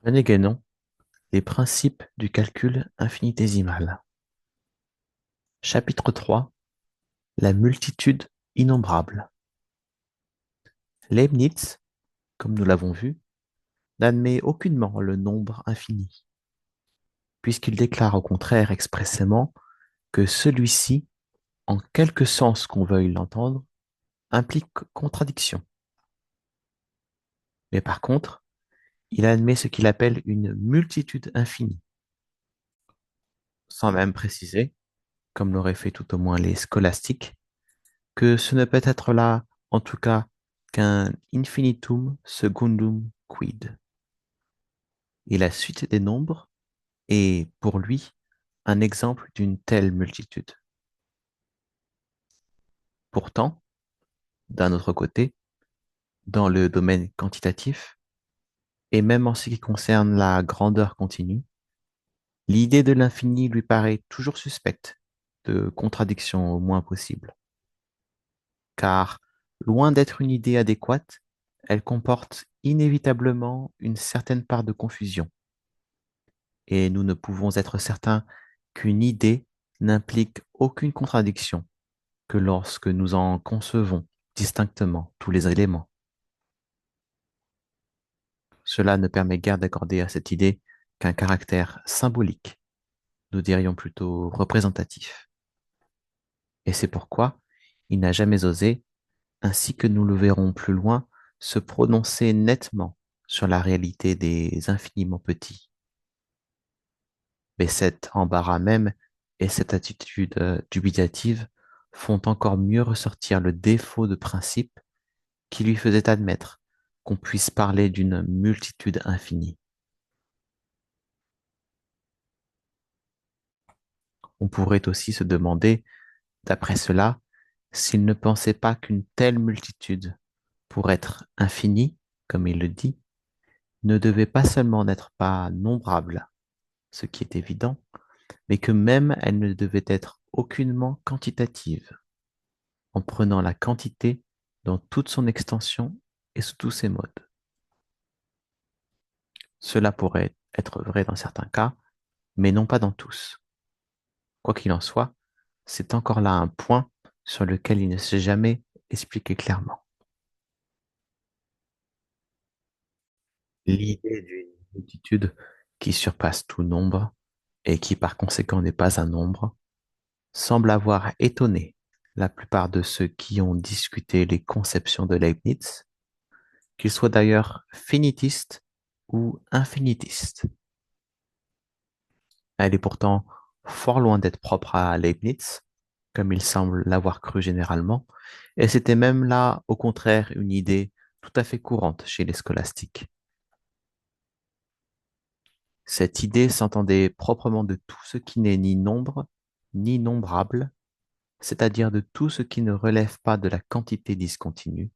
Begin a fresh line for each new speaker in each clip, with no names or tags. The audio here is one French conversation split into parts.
René les principes du calcul infinitésimal. Chapitre 3. La multitude innombrable. Leibniz, comme nous l'avons vu, n'admet aucunement le nombre infini, puisqu'il déclare au contraire expressément que celui-ci, en quelque sens qu'on veuille l'entendre, implique contradiction. Mais par contre, il admet ce qu'il appelle une multitude infinie, sans même préciser, comme l'auraient fait tout au moins les scolastiques, que ce ne peut être là, en tout cas, qu'un infinitum secundum quid. Et la suite des nombres est, pour lui, un exemple d'une telle multitude. Pourtant, d'un autre côté, dans le domaine quantitatif, et même en ce qui concerne la grandeur continue, l'idée de l'infini lui paraît toujours suspecte de contradiction au moins possible, car, loin d'être une idée adéquate, elle comporte inévitablement une certaine part de confusion, et nous ne pouvons être certains qu'une idée n'implique aucune contradiction que lorsque nous en concevons distinctement tous les éléments. Cela ne permet guère d'accorder à cette idée qu'un caractère symbolique, nous dirions plutôt représentatif. Et c'est pourquoi il n'a jamais osé, ainsi que nous le verrons plus loin, se prononcer nettement sur la réalité des infiniment petits. Mais cet embarras même et cette attitude dubitative font encore mieux ressortir le défaut de principe qui lui faisait admettre qu'on puisse parler d'une multitude infinie. On pourrait aussi se demander, d'après cela, s'il ne pensait pas qu'une telle multitude, pour être infinie, comme il le dit, ne devait pas seulement n'être pas nombrable, ce qui est évident, mais que même elle ne devait être aucunement quantitative, en prenant la quantité dans toute son extension et sous tous ses modes. Cela pourrait être vrai dans certains cas, mais non pas dans tous. Quoi qu'il en soit, c'est encore là un point sur lequel il ne s'est jamais expliqué clairement. L'idée d'une multitude qui surpasse tout nombre et qui par conséquent n'est pas un nombre semble avoir étonné la plupart de ceux qui ont discuté les conceptions de Leibniz, qu'ils soient d'ailleurs finitistes ou infinitistes. Elle est pourtant fort loin d'être propre à Leibniz, comme il semble l'avoir cru généralement, et c'était même là, au contraire, une idée tout à fait courante chez les scolastiques. Cette idée s'entendait proprement de tout ce qui n'est ni nombre, ni nombrable, c'est-à-dire de tout ce qui ne relève pas de la quantité discontinue,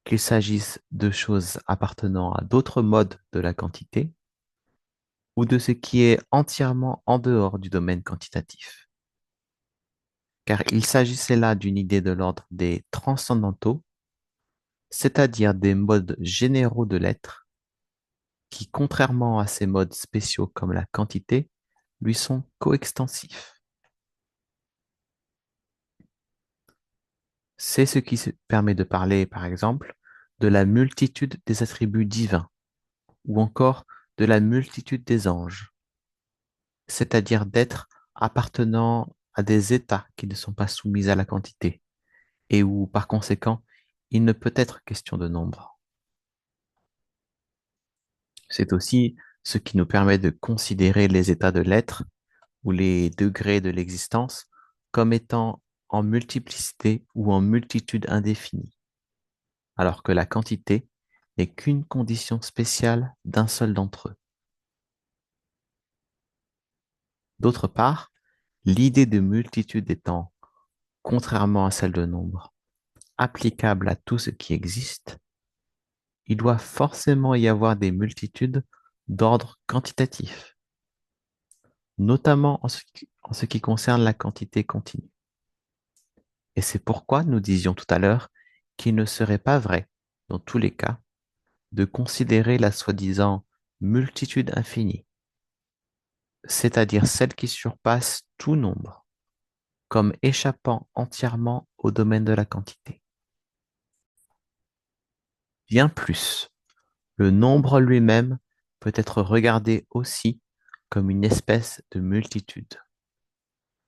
qu'il s'agisse de choses appartenant à d'autres modes de la quantité, ou de ce qui est entièrement en dehors du domaine quantitatif. Car il s'agissait là d'une idée de l'ordre des transcendantaux, c'est-à-dire des modes généraux de l'être, qui, contrairement à ces modes spéciaux comme la quantité, lui sont coextensifs. C'est ce qui permet de parler, par exemple, de la multitude des attributs divins, ou encore de la multitude des anges, c'est-à-dire d'êtres appartenant à des états qui ne sont pas soumis à la quantité, et où, par conséquent, il ne peut être question de nombre. C'est aussi ce qui nous permet de considérer les états de l'être ou les degrés de l'existence comme étant en multiplicité ou en multitude indéfinie, alors que la quantité n'est qu'une condition spéciale d'un seul d'entre eux. D'autre part, l'idée de multitude étant, contrairement à celle de nombre, applicable à tout ce qui existe, il doit forcément y avoir des multitudes d'ordre quantitatif, notamment en ce qui concerne la quantité continue. Et c'est pourquoi nous disions tout à l'heure qu'il ne serait pas vrai, dans tous les cas, de considérer la soi-disant multitude infinie, c'est-à-dire celle qui surpasse tout nombre, comme échappant entièrement au domaine de la quantité. Bien plus, le nombre lui-même peut être regardé aussi comme une espèce de multitude,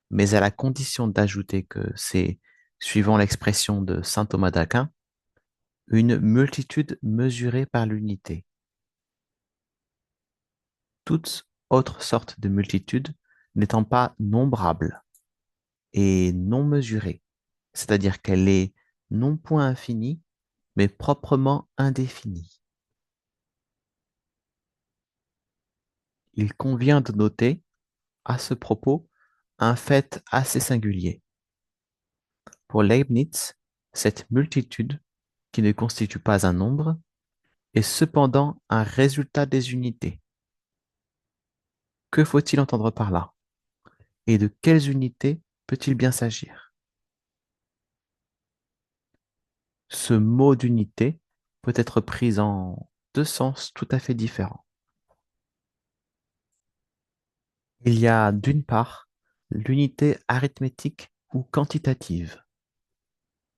mais à la condition d'ajouter que c'est, suivant l'expression de saint Thomas d'Aquin, une multitude mesurée par l'unité. Toute autre sorte de multitude n'étant pas nombrable et non mesurée, c'est-à-dire qu'elle est non point infinie, mais proprement indéfinie. Il convient de noter, à ce propos, un fait assez singulier. Pour Leibniz, cette multitude, qui ne constitue pas un nombre, est cependant un résultat des unités. Que faut-il entendre par là? Et de quelles unités peut-il bien s'agir? Ce mot d'unité peut être pris en deux sens tout à fait différents. Il y a d'une part l'unité arithmétique ou quantitative,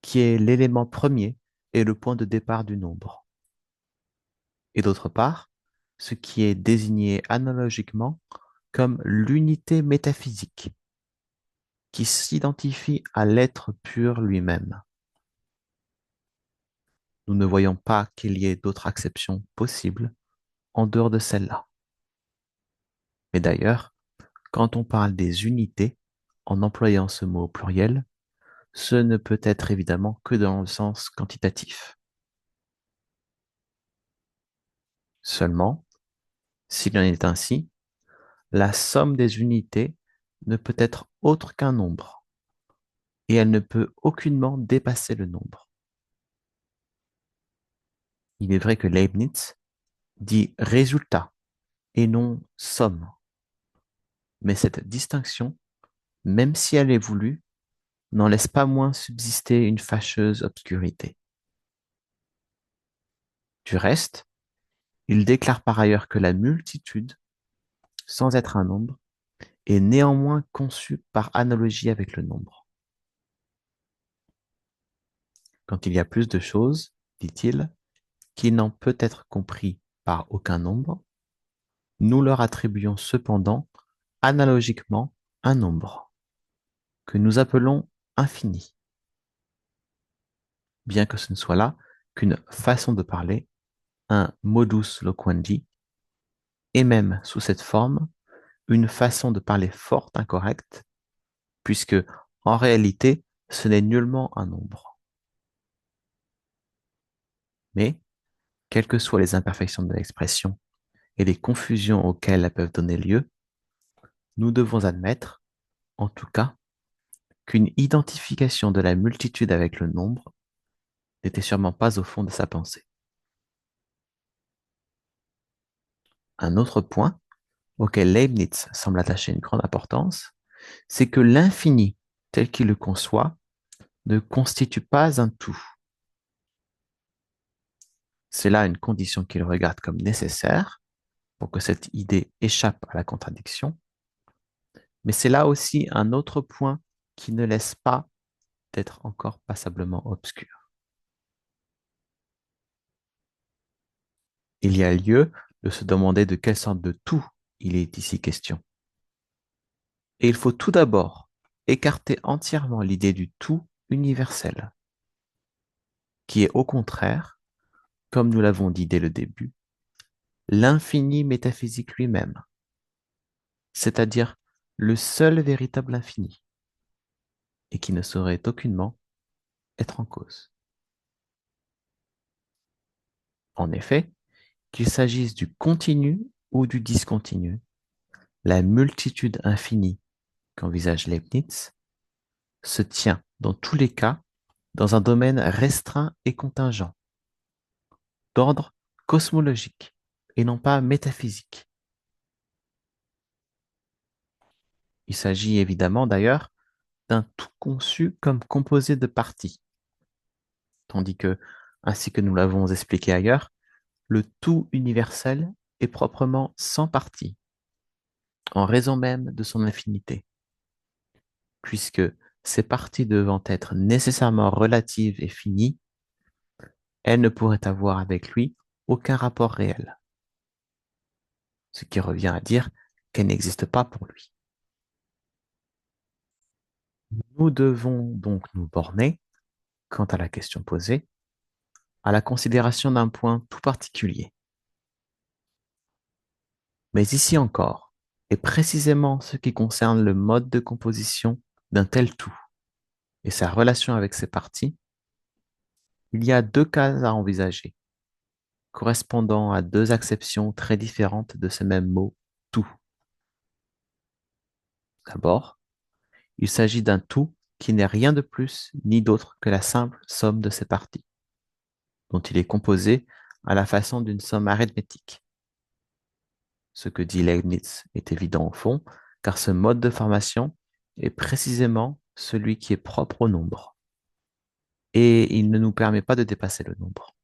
qui est l'élément premier et le point de départ du nombre. Et d'autre part, ce qui est désigné analogiquement comme l'unité métaphysique, qui s'identifie à l'être pur lui-même. Nous ne voyons pas qu'il y ait d'autres acceptions possibles en dehors de celle-là. Mais d'ailleurs, quand on parle des unités, en employant ce mot au pluriel, ce ne peut être évidemment que dans le sens quantitatif. Seulement, s'il en est ainsi, la somme des unités ne peut être autre qu'un nombre, et elle ne peut aucunement dépasser le nombre. Il est vrai que Leibniz dit résultat et non somme, mais cette distinction, même si elle est voulue, n'en laisse pas moins subsister une fâcheuse obscurité. Du reste, il déclare par ailleurs que la multitude, sans être un nombre, est néanmoins conçue par analogie avec le nombre. Quand il y a plus de choses, dit-il, qui n'en peut être compris par aucun nombre, nous leur attribuons cependant analogiquement un nombre, que nous appelons infini, bien que ce ne soit là qu'une façon de parler, un modus loquendi, et même sous cette forme, une façon de parler fort incorrecte, puisque en réalité, ce n'est nullement un nombre. Mais, quelles que soient les imperfections de l'expression et les confusions auxquelles elles peuvent donner lieu, nous devons admettre, en tout cas, qu'une identification de la multitude avec le nombre n'était sûrement pas au fond de sa pensée. Un autre point auquel Leibniz semble attacher une grande importance, c'est que l'infini, tel qu'il le conçoit, ne constitue pas un tout. C'est là une condition qu'il regarde comme nécessaire pour que cette idée échappe à la contradiction, mais c'est là aussi un autre point qui ne laisse pas d'être encore passablement obscur. Il y a lieu de se demander de quelle sorte de tout il est ici question. Et il faut tout d'abord écarter entièrement l'idée du tout universel, qui est au contraire, comme nous l'avons dit dès le début, l'infini métaphysique lui-même, c'est-à-dire le seul véritable infini, et qui ne saurait aucunement être en cause. En effet, qu'il s'agisse du continu ou du discontinu, la multitude infinie qu'envisage Leibniz se tient dans tous les cas dans un domaine restreint et contingent, d'ordre cosmologique et non pas métaphysique. Il s'agit évidemment d'ailleurs d'un tout conçu comme composé de parties, tandis que, ainsi que nous l'avons expliqué ailleurs, le tout universel est proprement sans partie, en raison même de son infinité, puisque ces parties devant être nécessairement relatives et finies, elles ne pourraient avoir avec lui aucun rapport réel, ce qui revient à dire qu'elles n'existent pas pour lui. Nous devons donc nous borner, quant à la question posée, à la considération d'un point tout particulier. Mais ici encore, et précisément ce qui concerne le mode de composition d'un tel tout et sa relation avec ses parties, il y a deux cas à envisager, correspondant à deux acceptions très différentes de ce même mot tout. D'abord, il s'agit d'un tout qui n'est rien de plus ni d'autre que la simple somme de ses parties, dont il est composé à la façon d'une somme arithmétique. Ce que dit Leibniz est évident au fond, car ce mode de formation est précisément celui qui est propre au nombre, et il ne nous permet pas de dépasser le nombre.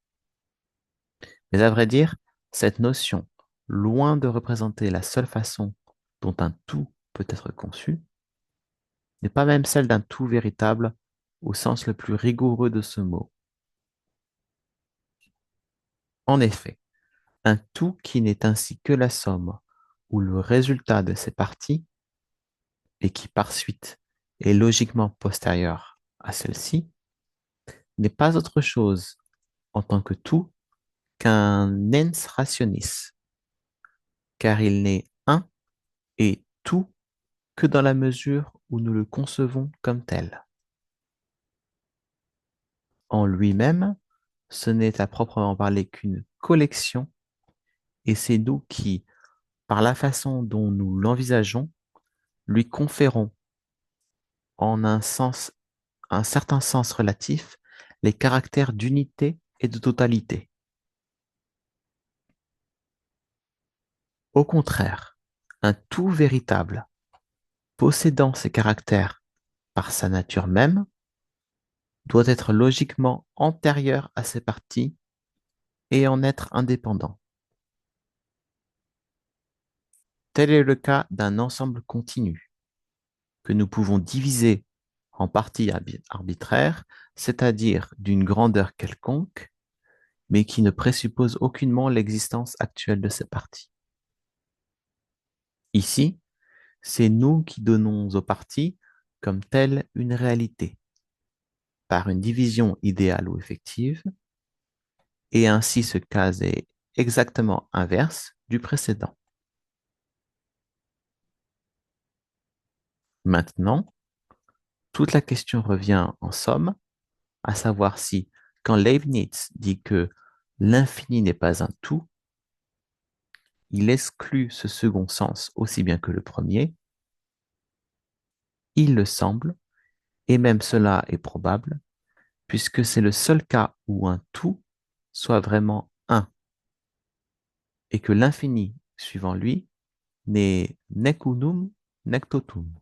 Mais à vrai dire, cette notion, loin de représenter la seule façon dont un tout peut être conçu, n'est pas même celle d'un tout véritable au sens le plus rigoureux de ce mot. En effet, un tout qui n'est ainsi que la somme ou le résultat de ses parties, et qui par suite est logiquement postérieur à celle-ci, n'est pas autre chose en tant que tout qu'un ens rationis, car il n'est un et tout que dans la mesure où nous le concevons comme tel. En lui-même, ce n'est à proprement parler qu'une collection, et c'est nous qui, par la façon dont nous l'envisageons, lui conférons, en un certain sens relatif, les caractères d'unité et de totalité. Au contraire, un tout véritable, possédant ces caractères par sa nature même, doit être logiquement antérieur à ses parties et en être indépendant. Tel est le cas d'un ensemble continu, que nous pouvons diviser en parties arbitraires, c'est-à-dire d'une grandeur quelconque, mais qui ne présuppose aucunement l'existence actuelle de ces parties. Ici, c'est nous qui donnons aux parties comme telle une réalité, par une division idéale ou effective, et ainsi ce cas est exactement inverse du précédent. Maintenant, toute la question revient en somme à savoir si, quand Leibniz dit que l'infini n'est pas un tout, il exclut ce second sens aussi bien que le premier. Il le semble, et même cela est probable, puisque c'est le seul cas où un tout soit vraiment un, et que l'infini, suivant lui, n'est nec unum nec totum.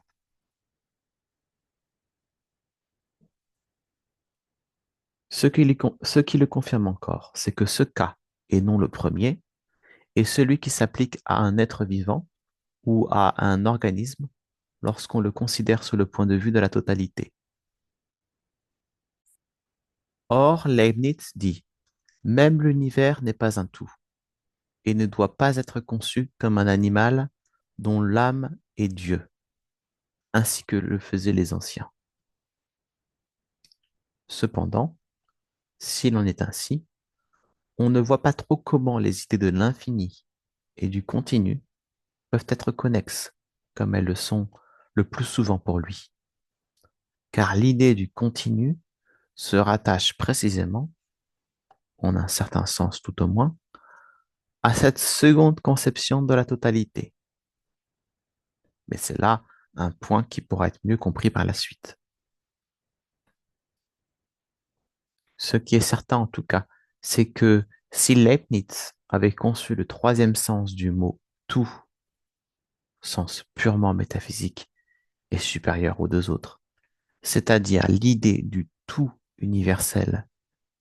Ce qui le confirme encore, c'est que ce cas, et non le premier, est celui qui s'applique à un être vivant ou à un organisme lorsqu'on le considère sous le point de vue de la totalité. Or, Leibniz dit, même l'univers n'est pas un tout, et ne doit pas être conçu comme un animal dont l'âme est Dieu, ainsi que le faisaient les anciens. Cependant, s'il en est ainsi, on ne voit pas trop comment les idées de l'infini et du continu peuvent être connexes, comme elles le sont le plus souvent pour lui, car l'idée du continu se rattache précisément, en un certain sens tout au moins, à cette seconde conception de la totalité. Mais c'est là un point qui pourra être mieux compris par la suite. Ce qui est certain en tout cas, c'est que si Leibniz avait conçu le troisième sens du mot tout, sens purement métaphysique et supérieur aux deux autres, c'est-à-dire l'idée du tout universel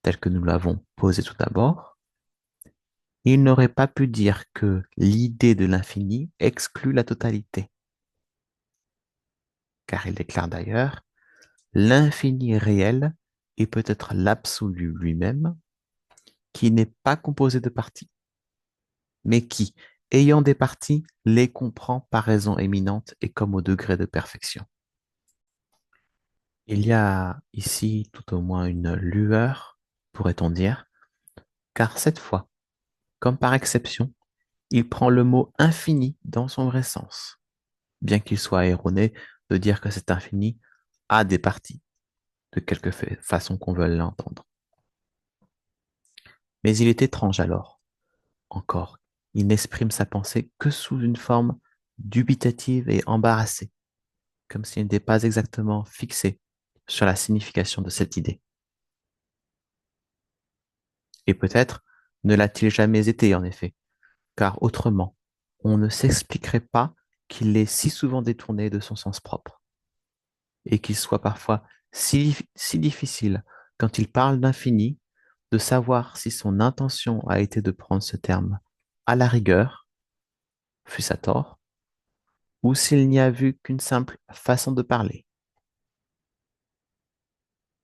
tel que nous l'avons posé tout d'abord, Il n'aurait pas pu dire que l'idée de l'infini exclut la totalité, car il déclare d'ailleurs, l'infini réel est peut-être l'absolu lui-même, qui n'est pas composé de parties, mais qui, ayant des parties, les comprend par raison éminente et comme au degré de perfection. Il y a ici tout au moins une lueur, pourrait-on dire, car cette fois, comme par exception, il prend le mot infini dans son vrai sens, bien qu'il soit erroné de dire que cet infini a des parties, de quelque façon qu'on veuille l'entendre. Mais il est étrange alors, encore, il n'exprime sa pensée que sous une forme dubitative et embarrassée, comme s'il n'était pas exactement fixé sur la signification de cette idée. Et peut-être ne l'a-t-il jamais été, en effet, car autrement, on ne s'expliquerait pas qu'il est si souvent détourné de son sens propre, et qu'il soit parfois si difficile, quand il parle d'infini, de savoir si son intention a été de prendre ce terme à la rigueur, fût-ce à tort, ou s'il n'y a vu qu'une simple façon de parler.